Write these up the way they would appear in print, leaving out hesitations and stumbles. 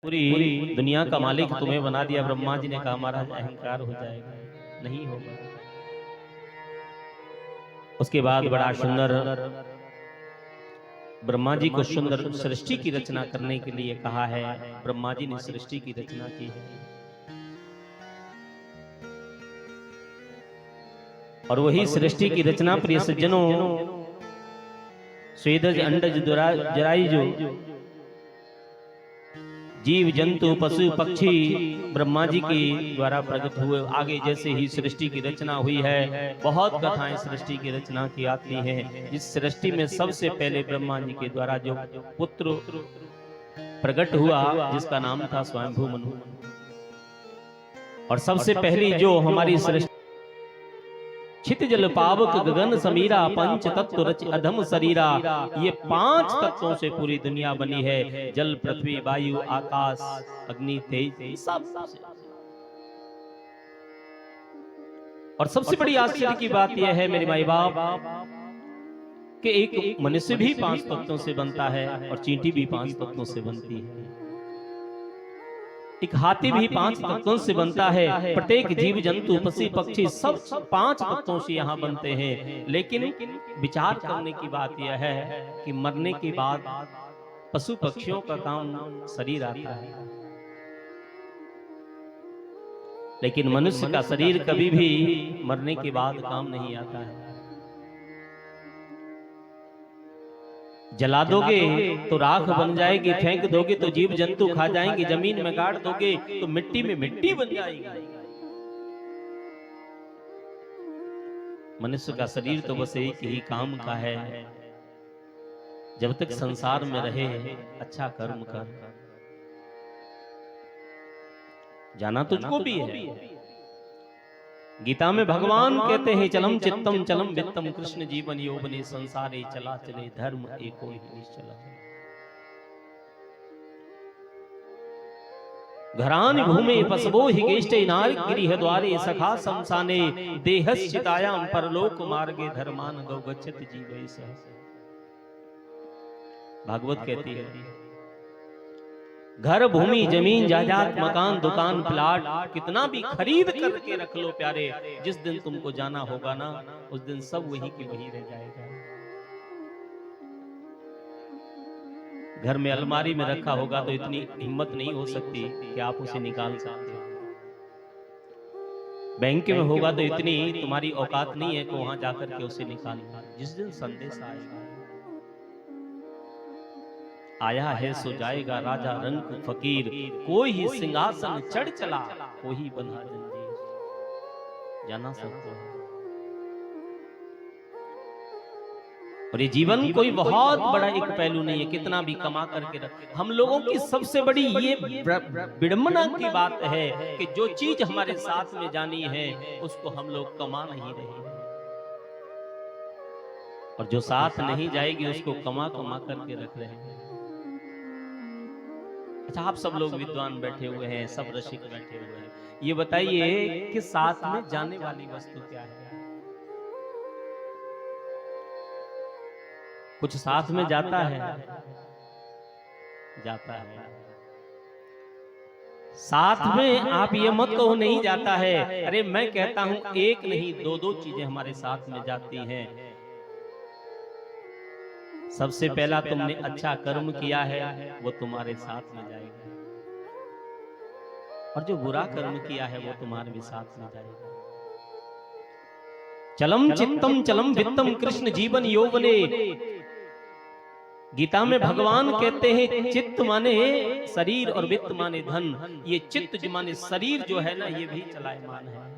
पूरी दुनिया का मालिक तुम्हें बना दिया। ब्रह्मा जी ने कहा महाराज अहंकार हो जाएगा, नहीं होगा। उसके बाद बड़ा सुंदर ब्रह्मा जी को सुंदर सृष्टि की रचना करने के लिए कहा है। ब्रह्मा जी ने सृष्टि की रचना की है और वही सृष्टि की रचना प्रिय सज्जनों स्वेदज अंडज जरायुजो जीव जंतु पशु पक्षी ब्रह्मा जी के द्वारा प्रकट हुए। आगे जैसे ही सृष्टि की रचना हुई है, बहुत कथाएं सृष्टि की रचना की आती हैं। जिस सृष्टि में सबसे पहले ब्रह्मा जी के द्वारा जो पुत्र प्रकट हुआ, जिसका नाम था स्वयंभू मनु, और सबसे पहली जो हमारी सृष्टि छित जल पावक गगन समीरा पंच तत्व रच अधम शरीरा, ये 5 तत्वों से पूरी दुनिया बनी है। जल पृथ्वी वायु आकाश अग्नि तेज सब से। और सबसे बड़ी आश्चर्य की बात यह है मेरे माई बाप कि एक मनुष्य भी 5 तत्वों से बनता है और चींटी भी 5 तत्वों से बनती है। एक हाथी भी 5 तत्वों से बनता है। प्रत्येक जीव जंतु पशु पक्षी सब 5 तत्वों से यहाँ बनते हैं। लेकिन विचार करने की बात यह है कि मरने के बाद पशु पक्षियों का काम शरीर आता है, लेकिन मनुष्य का शरीर कभी भी मरने के बाद काम नहीं आता है। जला दोगे तो राख बन जाएगी, फेंक दोगे तो जीव जंतु खा जाएंगे, जमीन में गाड़ दोगे तो मिट्टी में मिट्टी बन जाएगी। मनुष्य का शरीर तो बस एक ही काम का है, जब तक संसार में रहे अच्छा कर्म कर। जाना तुझको भी है। गीता में भगवान कहते हैं चलम चित्तम चलम वित्तम कृष्ण जीवन यौवने संसारे चला चले धर्म एको ही निश्चला। घरान भूमे पसवो हि गेष्टे नारिक गृह द्वारे सखा शमशाने देहश्चितायाम परलोक मार्गे धर्मान गौ गच्छति जीवैष। भागवत कहती है घर भूमि जमीन जायदाद मकान दुकान प्लाट कितना भी खरीद करके रख लो प्यारे, जिस दिन तुमको जाना होगा ना उस दिन सब वही की वही रह जाएगा। घर में अलमारी में रखा होगा तो इतनी हिम्मत नहीं हो सकती कि आप उसे निकाल सकते हो। बैंक में होगा तो इतनी तुम्हारी औकात नहीं है कि वहां जाकर के उसे निकाल। जिस दिन संदेश आएगा आया है सो जाएगा राजा रंग फकीर, कोई ही सिंहासन चढ़ चला कोई बंधा जंजीर। जाना सकते हैं। और ये जीवन कोई बहुत बड़ा एक पहलू नहीं है, कितना भी कमा करके रख। हम लोगों की सबसे बड़ी ये विडंबना की बात है कि जो चीज हमारे साथ में जानी है उसको हम लोग कमा नहीं रहे, और जो साथ नहीं जाएगी उसको कमा कमा करके रख रहे हैं। अच्छा, आप सब लोग विद्वान बैठे हुए हैं, सब रसिक बैठे हुए हैं, ये बताइए कि साथ में जाने वाली वस्तु क्या है? कुछ साथ में जाता है, जाता है। साथ में आप ये मत कहो नहीं जाता है। अरे मैं कहता हूं एक नहीं दो दो चीजें हमारे साथ में जाती हैं। सबसे पहला तुमने अच्छा कर्म किया है वो तुम्हारे साथ में जाएगा, और जो बुरा कर्म किया है वो तुम्हारे भी साथ में जाएगा। चलम चित्तम चलम वित्तम कृष्ण जीवन यौवने। गीता में भगवान कहते हैं चित्त माने शरीर और वित्त माने धन। ये चित्त माने शरीर जो है ना ये भी चलायमान है।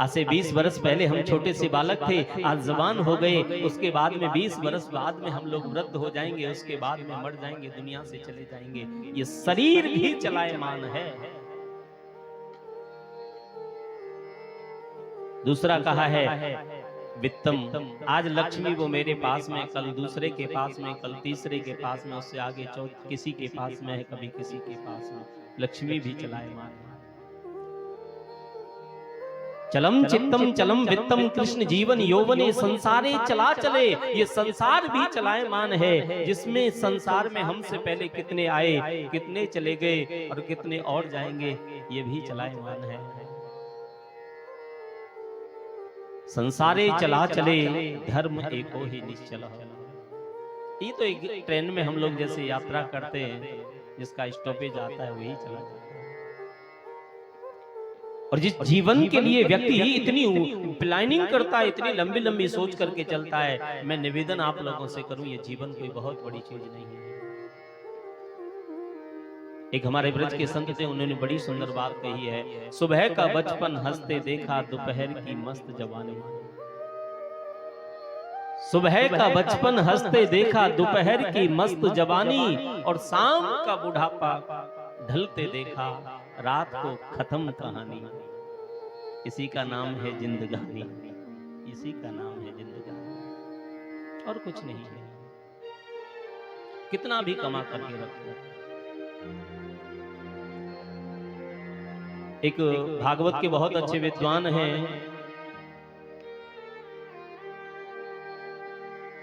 आज से 20 वर्ष पहले हम छोटे से बालक थे, आज जवान हो गए। उसके बाद में 20 वर्ष बाद में हम लोग वृद्ध हो जाएंगे, उसके बाद में मर जाएंगे, दुनिया से चले जाएंगे। ये शरीर भी चलायमान है। दूसरा कहा है वित्तम। आज लक्ष्मी वो मेरे पास में, कल दूसरे के पास में, कल तीसरे के पास में, उससे आगे किसी के पास में है, कभी किसी के पास में। लक्ष्मी भी चलायमान है। चलम चित्तम चलम वित्तम कृष्ण जीवन यौवने संसारे चला चले। ये संसार भी चलायमान है, जिसमें संसार में हमसे पहले कितने आए, कितने चले गए और कितने और जाएंगे, ये भी चलायमान है। संसारे चला चले धर्म एको ही निश्चल। ये तो एक ट्रेन में हम लोग जैसे यात्रा करते हैं, जिसका स्टॉपेज आता है वही चला जाता है। और जिस जीवन के लिए व्यक्ति इतनी प्लानिंग करता है, इतनी लंबी लंबी सोच करके चलता है, मैं निवेदन आप लोगों से करूं, ये जीवन कोई बहुत बड़ी चीज नहीं है। एक हमारे ब्रज के संत थे, उन्होंने बड़ी सुंदर बात कही है, सुबह का बचपन हंसते देखा दोपहर की मस्त जवानी। सुबह का बचपन हंसते देखा दोपहर की मस्त जवानी, और शाम का बुढ़ापा ढलते देखा रात को खत्म कहानी। इसी का नाम है जिंदगानी, इसी का नाम है जिंदगानी, और कुछ नहीं है। कितना भी कमा करके रखो। एक भागवत के बहुत अच्छे विद्वान हैं,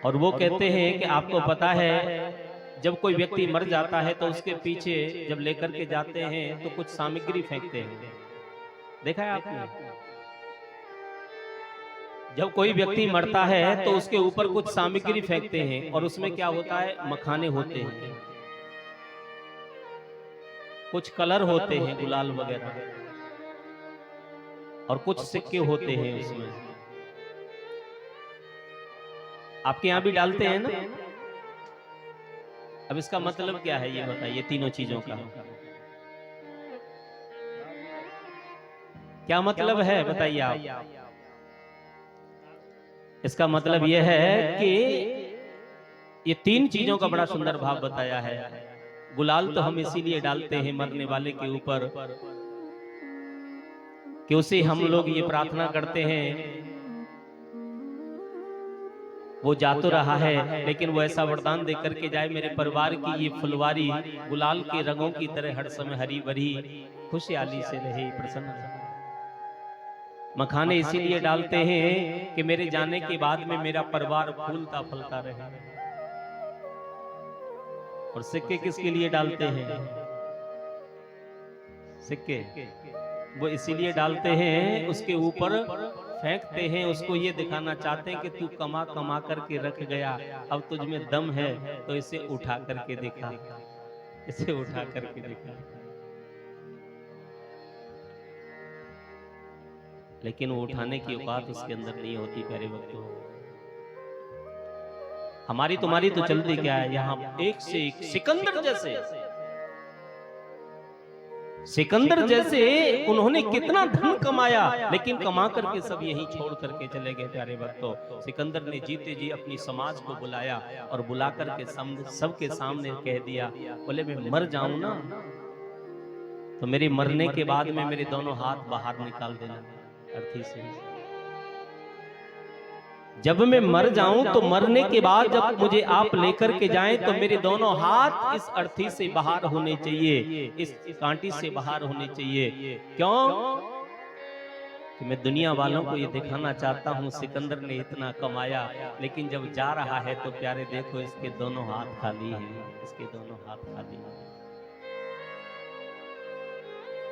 और वो कहते हैं कि आपको पता है, जब कोई व्यक्ति मर जाता है तो उसके पीछे जब लेकर के जाते हैं तो कुछ सामग्री फेंकते हैं। देखा है आपने? जब कोई व्यक्ति मरता है तो उसके ऊपर कुछ सामग्री फेंकते हैं, और उसमें क्या होता है, मखाने होते हैं, कुछ कलर होते हैं, गुलाल वगैरह, और कुछ सिक्के होते हैं उसमें। आपके यहां भी डालते हैं ना? अब इसका मतलब क्या है ये बताइए, तीनों चीजों का क्या मतलब है बताइए आप। इसका मतलब यह है कि ये तीन चीजों का बड़ा सुंदर भाव बताया है। गुलाल तो हम इसीलिए डालते हैं मरने वाले के ऊपर कि उसे हम लोग ये प्रार्थना करते हैं, वो जा तो रहा है लेकिन वो ऐसा वरदान दे करके जाए, मेरे परिवार की ये फुलवारी गुलाल के रंगों की तरह हर समय हरी भरी खुशहाली से रहे, प्रसन्न। मखाने इसीलिए डालते हैं कि मेरे जाने के बाद में मेरा परिवार फूलता फलता रहे। और सिक्के किसके लिए डालते हैं? सिक्के वो इसीलिए डालते हैं, उसके ऊपर फेंकते हैं, उसको ये दिखाना चाहते हैं कि तू कमा कमा करके रख गया, अब तुझ में दम है तो इसे उठा करके दिखा, इसे उठा करके दिखा। लेकिन वो उठाने की औकात उसके अंदर नहीं होती प्यारे भक्तों। हमारी तुम्हारी तो चलती क्या है, यहाँ एक से एक सिकंदर जैसे उन्होंने कितना धन कमाया, लेकिन कमा करके सब यही छोड़ करके चले गए प्यारे भक्तों। सिकंदर ने जीते जी अपनी समाज को बुलाया, और बुला करके सबके सामने कह दिया, बोले मैं मर जाऊं ना तो मेरे मरने के बाद में मेरे दोनों हाथ बाहर निकाल देना। अर्थी से जब मैं मर जाऊं तो मरने के बाद जब मुझे आप लेकर के जाएं तो मेरे दोनों हाथ इस अर्थी से बाहर होने चाहिए, इस कांटी से बाहर होने चाहिए। क्यों? कि मैं दुनिया वालों को ये दिखाना चाहता हूं सिकंदर ने इतना कमाया, लेकिन जब जा रहा है तो प्यारे देखो इसके दोनों हाथ खाली हैं, इसके दोनों हाथ खाली हैं।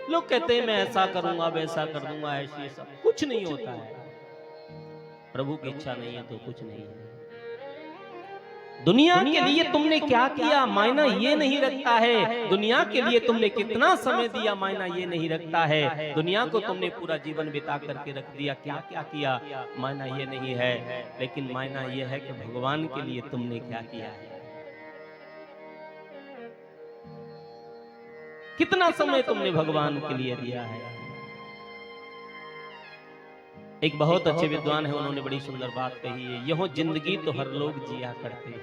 लोग कहते हैं मैं ऐसा करूंगा वैसा कर दूंगा, ऐसी सब कुछ नहीं होता है। प्रभु की इच्छा नहीं है तो कुछ नहीं है। दुनिया के लिए तुमने क्या किया मायना ये नहीं रखता है, दुनिया के लिए तुमने कितना समय दिया मायना ये नहीं रखता है। दुनिया को तुमने पूरा जीवन बिता करके रख दिया, क्या क्या किया मायना ये नहीं है, लेकिन मायना ये है कि भगवान के लिए तुमने क्या किया है, कितना समय तुमने भगवान के लिए दिया है। एक बहुत अच्छे विद्वान है, उन्होंने बड़ी सुंदर बात कही है, यह जिंदगी तो हर लोग जिया करते हैं।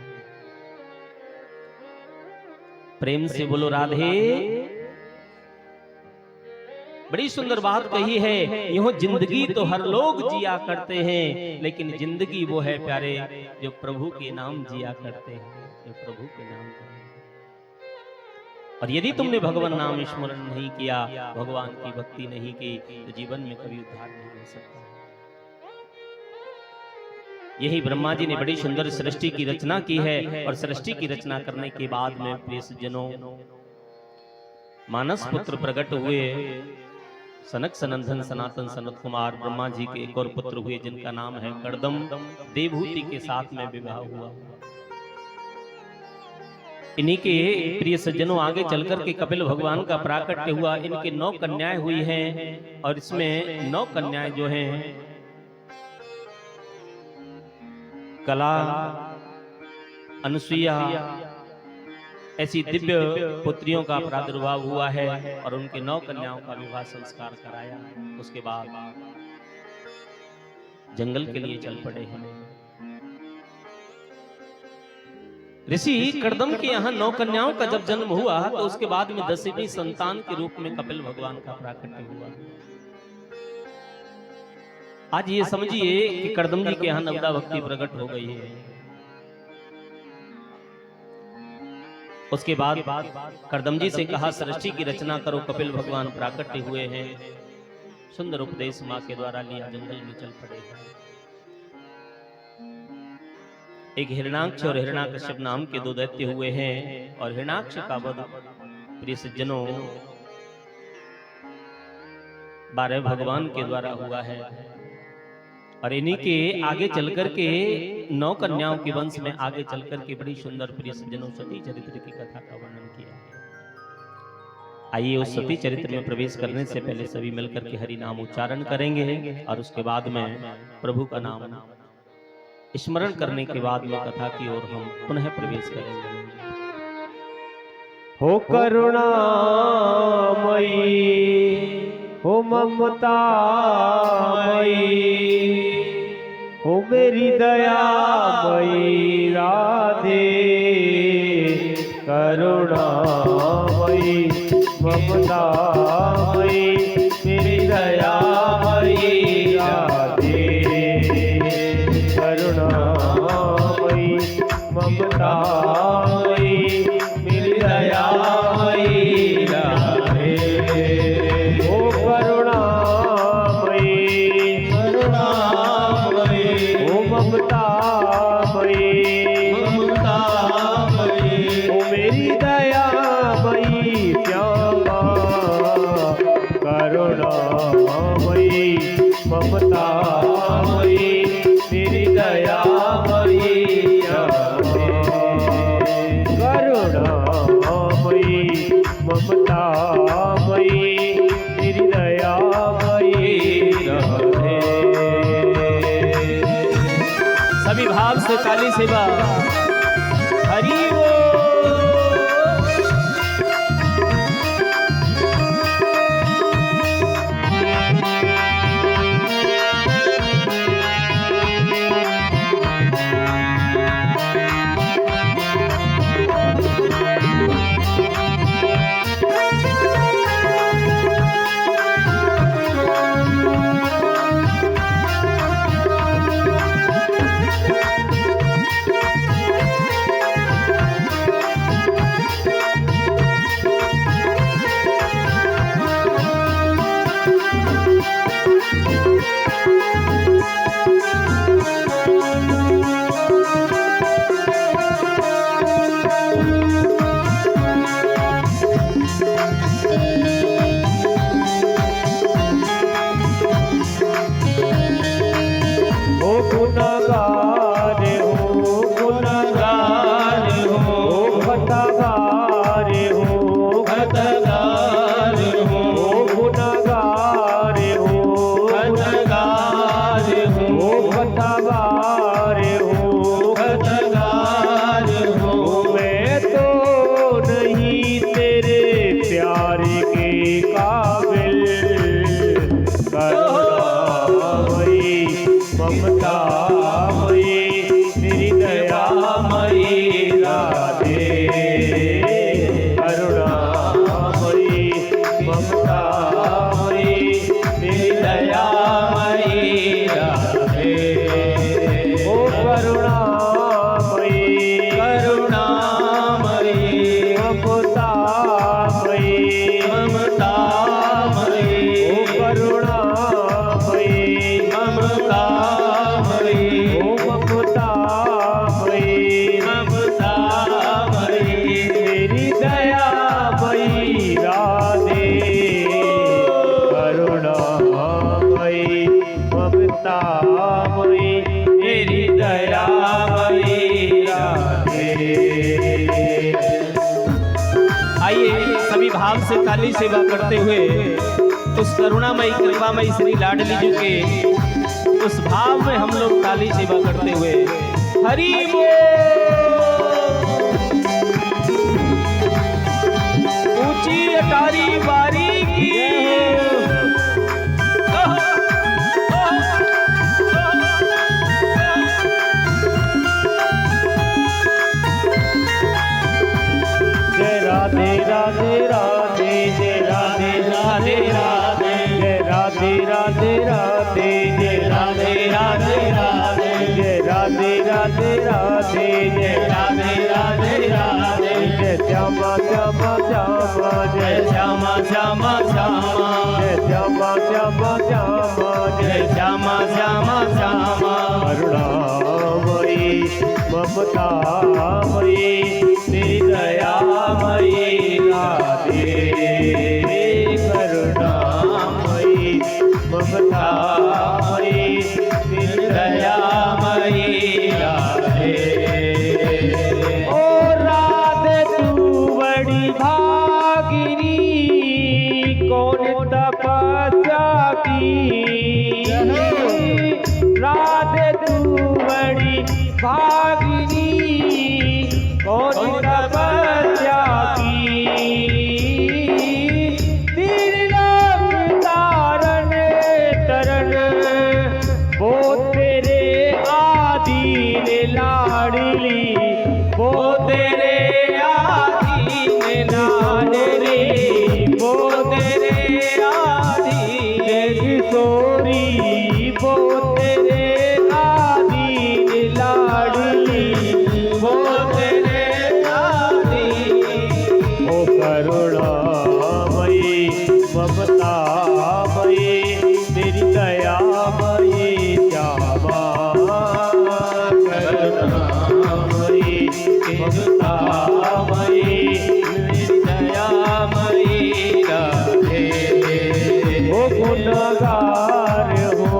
प्रेम से बोलो राधे। बड़ी सुंदर बात कही है, यह जिंदगी तो हर लोग जिया करते हैं, लेकिन जिंदगी वो है प्यारे जो प्रभु के नाम जिया करते हैं, जो प्रभु के नाम। और यदि तुमने भगवान नाम स्मरण नहीं किया, भगवान की भक्ति नहीं की, तो जीवन में कभी उद्धार नहीं हो सकता। यही ब्रह्मा जी ने बड़ी सुंदर सृष्टि की रचना की है। और सृष्टि की रचना करने के बाद में प्रिय सज्जनों, मानस पुत्र प्रकट हुए। सनक सनंदन सनातन सनत कुमार ब्रह्मा जी के एक और पुत्र हुए, जिनका नाम है कर्दम। देवहूति के साथ में विवाह हुआ। इन्हीं के प्रिय सज्जनों आगे चलकर के कपिल भगवान का प्राकट्य हुआ। इनके 9 कन्याएं हुई हैं। और इसमें 9 कन्याएं जो हैं, कला, अनुसुईया, ऐसी दिव्य पुत्रियों का प्रादुर्भाव हुआ है। और उनके 9 कन्याओं का विवाह संस्कार कराया। उसके बाद जंगल के लिए चल पड़े हैं। ऋषि कर्दम के यहाँ 9 कन्याओं का जब जन्म हुआ, तो उसके बाद में 10वीं संतान के रूप में कपिल भगवान का प्राकट्य हुआ। आज ये समझिए कि कर्दम जी के यहाँ नवदा भक्ति प्रकट हो गई है। उसके बाद कर्दम जी से कहा, सृष्टि की रचना करो। कपिल भगवान प्राकट्य हुए हैं। सुंदर उपदेश मां के द्वारा लिया, जंगल में चल पड़े। एक हिरणाक्ष और हिरणाकश्यप नाम के 2 दैत्य हुए हैं। और हिरणाक्ष का वध प्रिय सज्जनों 12 भगवान के द्वारा हुआ है। और इन्हीं के आगे चलकर के 9 कन्याओं के वंश में आगे चलकर के बड़ी सुंदर प्रिय सज्जनों सती चरित्र की कथा का वर्णन किया है। आइए उस सती चरित्र में प्रवेश करने से पहले सभी मिलकर के हरि नाम उच्चारण करेंगे। और उसके बाद में प्रभु का नाम स्मरण करने के बाद में कथा की ओर हम पुनः प्रवेश करेंगे। हो करुणामयी, हो ममतामयी, हो मेरी दयामयी राधे। करुणामयी, ममतामयी, मेरी दयामयी राधे। करुणामयी, ममतामयी, मेरी दयामयी राधे। ओ करुणामयी, करुणामयी, ओ ममतामयी, ममतामयी, ओ मेरी दयामयी श्यामा। करुणामयी, ममतामयी, मेरी दयामयी राधे। करुणामयी, ममतामयी, मेरी दयामयी राधे। सभी भाव से काली सेवा हरि बोल। सभी भाव से ताली सेवा करते हुए उस करुणामयी कृपामयी श्री लाडली जी के उस भाव में हम लोग ताली सेवा करते हुए हरि बोल। ऊंची अटारी बारी की राधे राधे राधे जय राधे राधे राधे जय राधे राधे राधे जय राधे राधे राधे जय राधे राधे राधे जय राधे राधे राधे जय श्यामा श्यामा श्यामा जय श्यामा श्यामा श्यामा जय श्यामा श्यामा श्यामा जय श्यामा श्यामा श्यामा करुणामयी ममतामयी तेरी दयामयी राधे करुणामयी ममतामयी तेरी दयामयी राधे। ओ राधे तू बड़ी भागिनी कौन तपस्या की राधे तू बड़ी भागिनी कौन तपस्या की तिरलोक तारण तरन वो तेरे आदीन लाडली वो तेरे आदीन लाडली वो तेरे आदीन किशोरी वो तेरे आदीन लाडली वो तेरे ओ करुणामयी ममतामयी तेरी दयामयी श्यामा करुणामयी ममतामयी तेरी दयामयी राधे। ओ गुनगार हो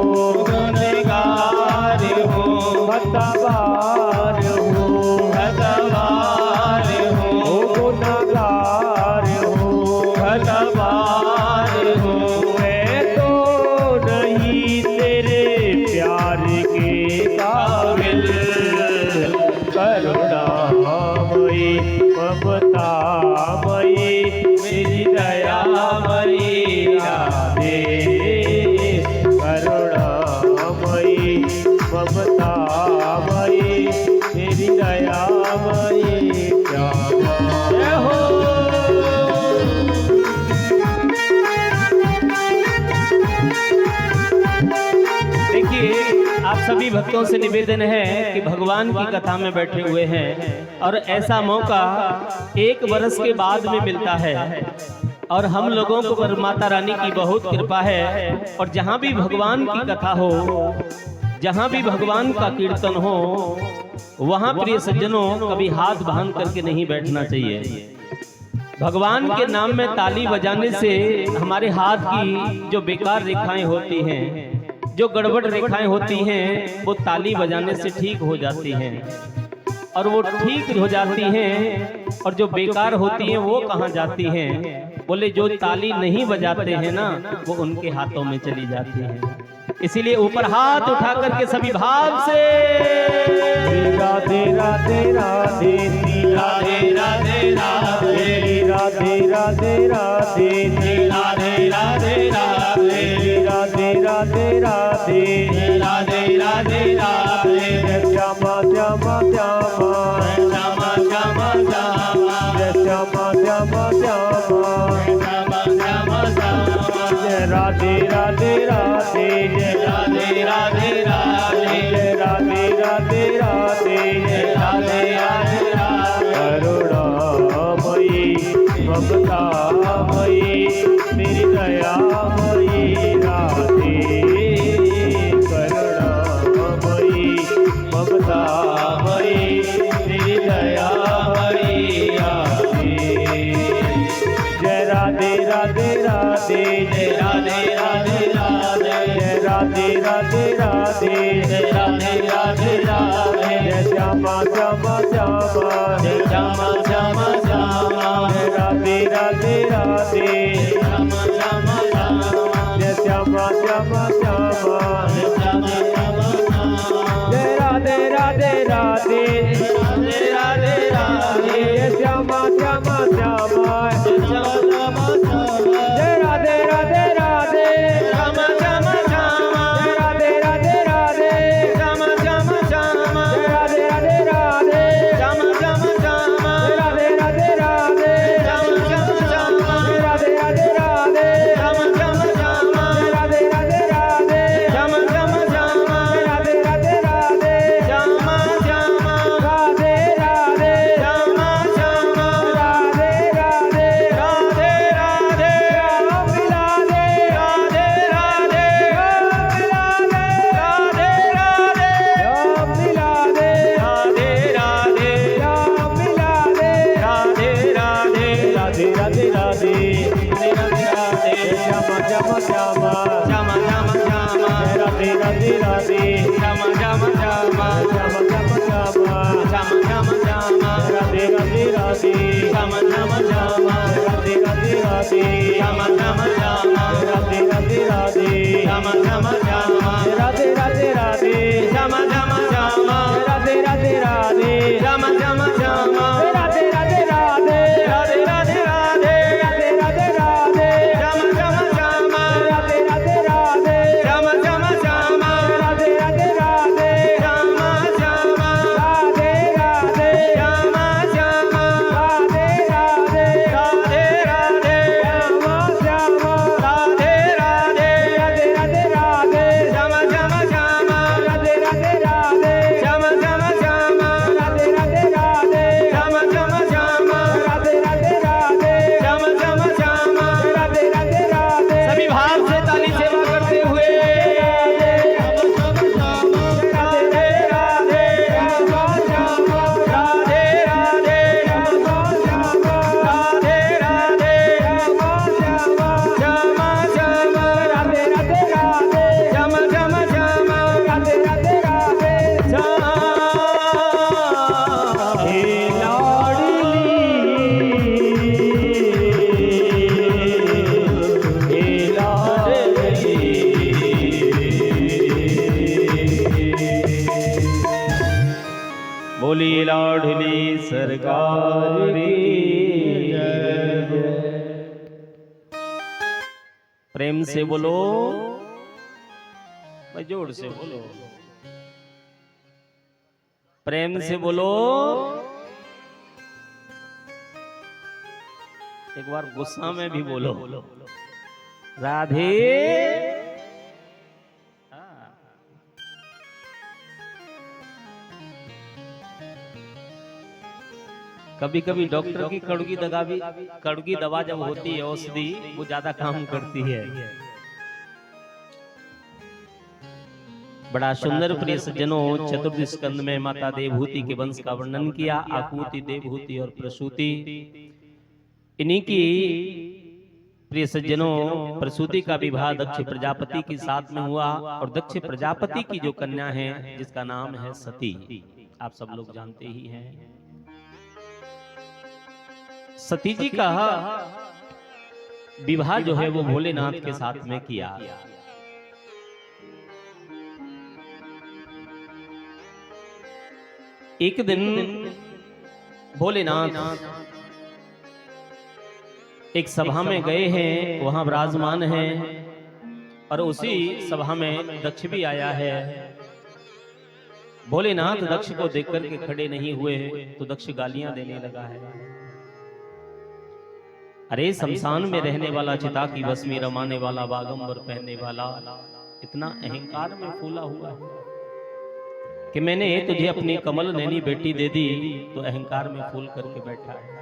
गुनगार हो भतवार हो भतवार हो गुनगार हो भतवार हो मैं तो नहीं तेरे प्यार के काबिल करुणामयी ममतामयी तेरी दयामयी राधे करुणामयी ममतामयी तेरी दयामयी श्यामा। जय हो। देखिए आप सभी भक्तों से निवेदन है कि भगवान की कथा में बैठे हुए हैं और ऐसा मौका एक वर्ष के बाद में मिलता है और हम लोगों को पर माता रानी की बहुत कृपा है और जहाँ भी भगवान की कथा हो जहाँ भी भगवान का कीर्तन हो वहाँ प्रिय सज्जनों कभी हाथ बांध करके नहीं बैठना चाहिए। भगवान के नाम में ताली बजाने से हमारे हाथ की जो बेकार रेखाएं होती हैं जो गड़बड़ रेखाएं होती हैं वो ताली बजाने से ठीक हो जाती हैं और वो ठीक हो जाती हैं और जो बेकार होती हैं वो कहाँ जाती हैं? बोले जो ताली नहीं बजाते हैं ना वो उनके हाथों में चली जाती हैं। इसीलिए ऊपर हाथ उठा करके सभी भाव से राधे राधे राधे राधे राधे राधे राधे राधे राधे राधे राधे राधे राधे राधे राधे राधे राधे राधे श्यामा श्यामा श्यामा श्यामा श्यामा श्यामा श्यामा श्यामा श्यामा श्यामा श्यामा जय राधे राधे राधे जय राधे राधे राधे जय राधे राधे राधे जय राधे राधे राधे करुणामयी ममतामयी मेरी दयामयी राधे करुणामयी ममतामयी मेरी दयामयी राधे जय राधे राधे राधे जय राधे राधे राधे जय राधे राधे राधे जय राधे राधे राधे जय श्यामा श्यामा श्यामा जय श्यामा श्यामा श्यामा जय राधे राधे राधे राधे श्यामा श्यामा श्यामा जय श्यामा श्यामा श्यामा जय राधे राधे राधे राधे राधे राधे जय श्यामा श्यामा श्यामा जय राधे राधे राधे श्यामा श्यामा श्यामा जय राधे राधे राधे श्यामा श्यामा श्यामा जय राधे राधे राधे श्यामा श्यामा श्यामा जय राधे राधे राधे श्यामा श्यामा श्यामा जय राधे राधे राधे श्यामा श्यामा श्यामा जय राधे राधे राधे श्यामा श्यामा श्यामा जय राधे राधे राधे श्यामा श्यामा राधे राधे श्यामा श्यामा राधे राधे राधे राधे राम राधे राधे राधे राम राधे राधे राधे राम राधे राधे राधे राम राधे राधे राधे राधे राधे राधे राधे श्यामा श्यामा श्यामा श्यामा श्यामा श्यामा राधे राधे राधे श्यामा श्यामा श्यामा श्यामा श्यामा श्यामा श्यामा श्यामा श्यामा राधे राधे राधे श्यामा श्यामा श्यामा राधे राधे राधे श्यामा श्यामा श्यामा राधे राधे राधे श्यामा श्यामा श्यामा राधे राधे राधे श्यामा श्यामा श्यामा राधे राधे राधे श्यामा श्यामा श्यामा राधे राधे राधे राधे राधे राधे राधे राधे राधे श्यामा श्यामा श्यामा राधे राधे राधे श्यामा श्यामा श्यामा राधे राधे राधे श्यामा श्यामा राधे राधे श्यामा श्यामा राधे राधे राधे राधे श्यामा श्यामा राधे राधे राधे राधे राधे श्यामा श्यामा श्यामा राधे राधे राधे श्यामा श्यामा श्यामा राधे राधे राधे श्यामा श्यामा श्यामा राधे राधे राधे श्यामा श्यामा श्यामा राधे राधे राधे सभी भाव से ताली सेवा करते हुए राधे राधे श्यामा श्यामा राधे राधे श्यामा श्यामा राधे राधे श्यामा श्यामा श्यामा श्यामा राधे राधे राधे श्यामा श्यामा श्यामा राधे राधे राधे हे लाडली हे लाडली बोली लाडली सरकार की जय। प्रेम से बोलो भाई, जोर से बोलो, प्रेम से बोलो, एक बार गुस्सा में भी बोलो राधे। कभी कभी डॉक्टर की कड़गी दवा जब होती है औषधि, वो ज्यादा काम करती है। बड़ा सुंदर प्रिय सज्जनों, चतुर्दश स्कंद में माता देवहूति के वंश का वर्णन किया। आकुति, देवहूति और प्रसूति, इन्हीं की प्रिय सज्जनों प्रसूति का विवाह दक्ष प्रजापति के साथ में हुआ। और दक्ष प्रजापति की जो कन्या है जिसका नाम है सती, आप सब लोग जानते ही हैं। सती जी का विवाह जो है वो भोलेनाथ के साथ में किया। एक दिन भोलेनाथ एक सभा में गए हैं, वहां विराजमान हैं, और उसी सभा में दक्ष भी आया है। भोलेनाथ दक्ष को देख करके खड़े नहीं हुए तो दक्ष गालियां देने लगा है। अरे शमशान में रहने वाला, चिता की भस्मी रमाने वाला, बागंबर पहनने वाला, इतना अहंकार में फूला हुआ है कि मैंने तुझे अपनी कमल नैनी बेटी दे दी, तो अहंकार में फूल करके बैठा है।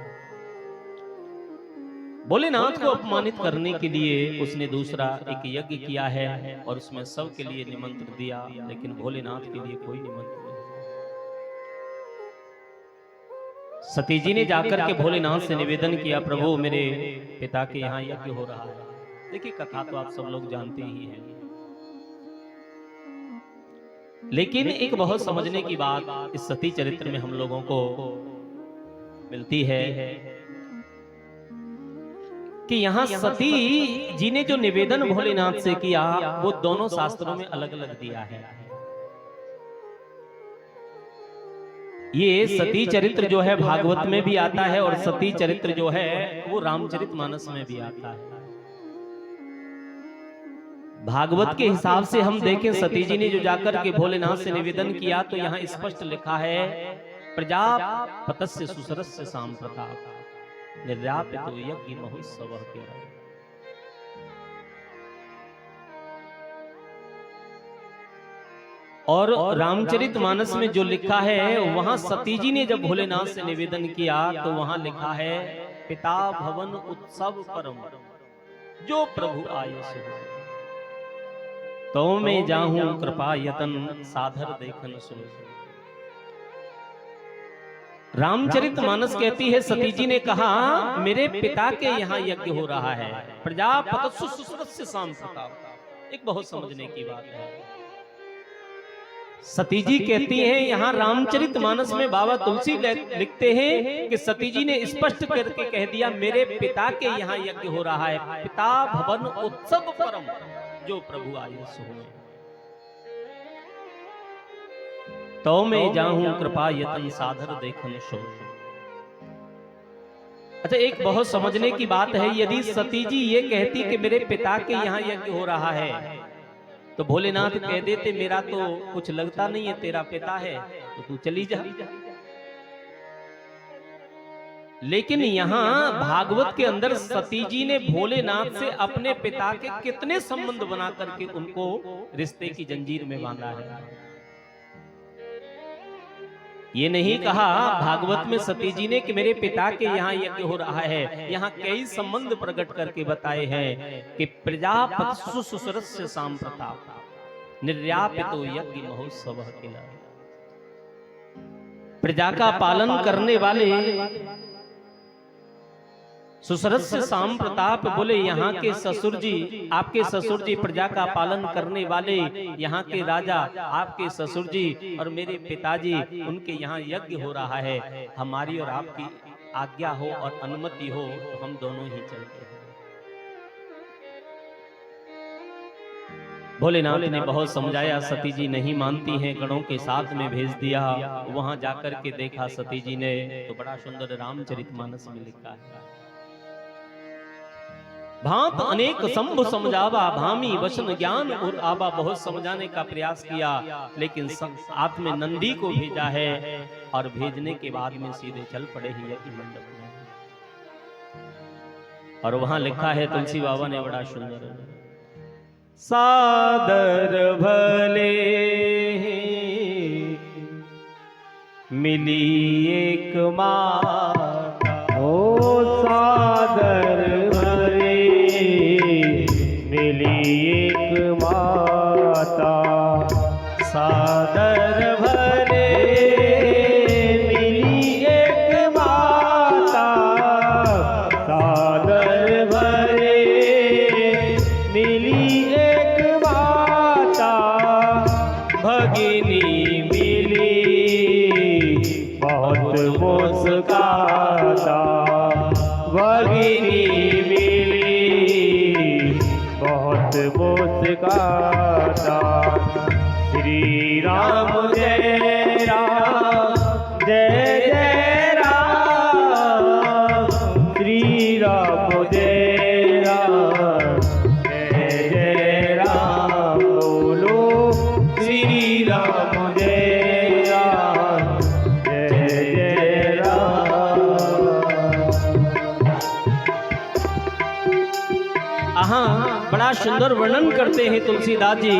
भोलेनाथ को अपमानित करने के लिए उसने दूसरा एक यज्ञ किया है और उसमें सबके लिए निमंत्रण दिया, लेकिन भोलेनाथ के लिए कोई निमंत्रण नहीं। सती जी ने जाकर के भोलेनाथ से निवेदन किया, प्रभु मेरे पिता के यहाँ यज्ञ हो रहा है। देखिए कथा तो आप सब लोग जानते ही हैं, लेकिन एक बहुत समझने की बात इस सती चरित्र में हम लोगों को मिलती है कि यहाँ सती जी ने जो निवेदन भोलेनाथ से किया वो दोनों शास्त्रों में अलग अलग दिया है। ये सती चरित्र जो है भागवत में भी आता है और सती चरित्र जो है वो रामचरितमानस में भी आता है। भागवत के हिसाब से हम देखें, सती जी ने जो जाकर के भोलेनाथ से निवेदन किया तो यहाँ स्पष्ट लिखा है, प्रजापतस्य सुसरस्य सांप्रताप निर्यापितो यज्ञ महोत्सव के। और रामचरितमानस में जो लिखा है वहां सती जी ने जब भोलेनाथ से निवेदन किया तो वहां लिखा है, पिता भवन उत्सव परम जो प्रभु आयुष हो, तो मैं जाहूं कृपा यतन साधर देखन सुन। रामचरितमानस कहती है सती जी ने कहा, मेरे पिता के यहाँ यज्ञ हो रहा है, प्रजापतस्य सुसरस्य सांप्रताप। एक बहुत समझने की बात है। सती जी कहती हैं, यहाँ रामचरितमानस में बाबा तुलसी लिखते हैं कि सती जी ने स्पष्ट करके कह दिया, मेरे पिता के यहाँ यज्ञ हो रहा है, पिता भवन उत्सव परम जो प्रभु आयुष हो, तो मैं जाहूं कृपा यतन साधर देखन सो। अच्छा, एक बहुत समझने की बात है, यदि सती जी ये कहती कि मेरे पिता के यहाँ यज्ञ हो रहा है तो भोलेनाथ कह देते, मेरा तो कुछ लगता नहीं है, तेरा पिता है तो तू चली जा। लेकिन यहाँ भागवत के अंदर सती जी ने भोलेनाथ से अपने पिता के कितने संबंध बना करके उनको रिश्ते की जंजीर में बांधा है। ये नहीं कहा भागवत में सती जी ने कि मेरे पिता के यहाँ यज्ञ हो रहा है, यहाँ कई संबंध प्रकट करके बताए हैं कि प्रजापतस्य सुसरस्य सांप्रताप निर्यापितो यज्ञ महोत्सव के। प्रजा का पालन करने वाले सुसरस्य सांप्रताप बोले, यहाँ के ससुर जी, आपके ससुर जी प्रजा का पालन करने वाले, यहाँ के राजा आपके ससुर जी और मेरे पिताजी, उनके यहाँ यज्ञ हो रहा है, हमारी और आपकी आज्ञा हो और अनुमति हो तो हम दोनों ही चलते हैं। भोलेनाथ ने बहुत समझाया, सती जी नहीं मानती हैं, गणों के साथ में भेज दिया। वहां जाकर के देखा सती जी ने तो बड़ा सुंदर रामचरितमानस में लिखा है, भांत अनेक संभ समझावा भामी वचन ज्ञान और आबा। बहुत समझाने का प्रयास किया लेकिन आप में नंदी को भेजा है और भेजने के बाद में सीधे चल पड़े ही यज्ञ मंडप में। और वहां लिखा है, तुलसी बाबा ने बड़ा सुंदर, सादर भले मिली एक माता, ओ सादर मिली एक माता, सादर भले मिली एक माता, सादर भले मिली एक माता, भगिनी मिली बहुत मुस्काता, भगिनी बहुत मुस्काता। श्री राम जय राम जय जय राम, श्री राम जय राम जय जय राम, बोलो श्री राम जय राम जय जय राम। बड़ा सुंदर वर्णन करते हैं तुलसीदास जी,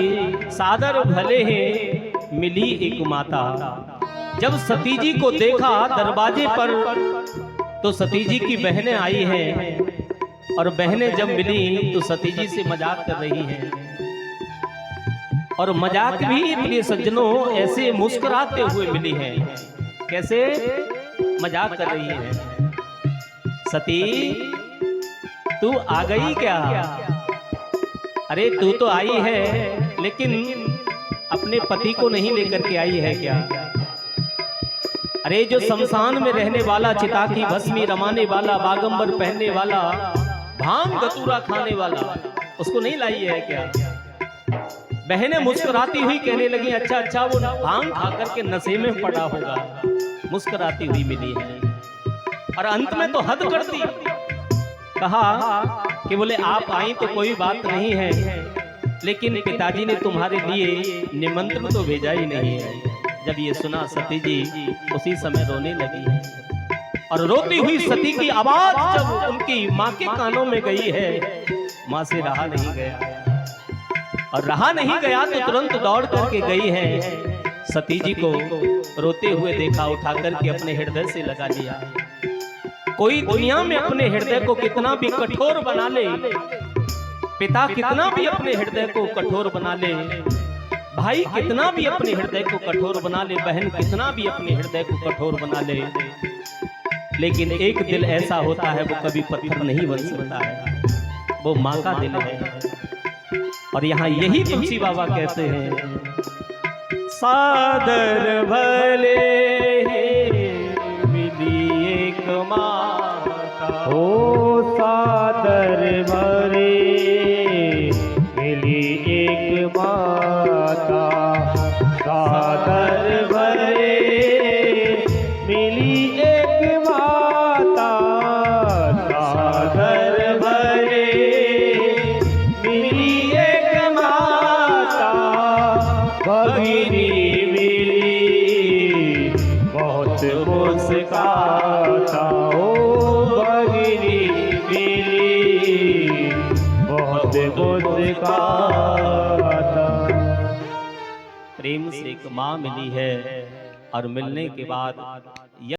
सादर भले हैं मिली एक माता। जब सती जी को देखा दरवाजे पर तो सती जी की बहनें आई हैं और बहनें जब मिली तो सती जी से मजाक कर रही हैं और मजाक भी प्रिय सज्जनों ऐसे मुस्कुराते हुए मिली है। कैसे मजाक कर रही है, सती तू आ गई क्या? अरे तू तो आई है लेकिन अपने पति को नहीं लेकर के आई है क्या? अरे जो शमशान में रहने वाला, चिता की भस्मी रमाने वाला, बागंबर पहनने वाला, भांग धतूरा खाने वाला, उसको नहीं लाई है क्या? बहनें मुस्कुराती हुई कहने लगी, अच्छा अच्छा वो भांग खा करके नशे में पड़ा होगा। मुस्कुराती हुई मिली है और अंत में तो हद कर दी। कहा कि बोले आप आई तो कोई बात नहीं है, लेकिन पिताजी ने तुम्हारे लिए निमंत्रण तो भेजा ही नहीं है। जब ये सुना सती जी उसी समय रोने लगी है और रोती हुई सती की आवाज जब उनकी माँ के कानों में गई है, माँ से रहा नहीं गया और रहा नहीं गया तो तुरंत दौड़ करके गई है। सती जी को रोते हुए देखा, उठा करके अपने हृदय से लगा लिया। कोई दुनिया में अपने हृदय को कितना भी कठोर बना ले, पिता कितना भी अपने हृदय को कठोर बना ले, भाई कितना भी अपने हृदय को कठोर बना ले, बहन कितना भी अपने हृदय को कठोर बना ले, लेकिन एक दिल ऐसा होता है वो कभी पत्थर नहीं बन सकता है, वो माँ का दिल है। और यहाँ यही तुलसी बाबा कहते हैं, सादर भले मिली एक माता, ओ सादर भरे मिली एक माता, सादर भरे मिली एक माता, सादर भरे मिली एक माता, भगिनी मिली बहुत मुस्काता, ओ भगिनी मिली बहुत मुस्काता। प्रेम से एक माँ मिली है और मिलने के बाद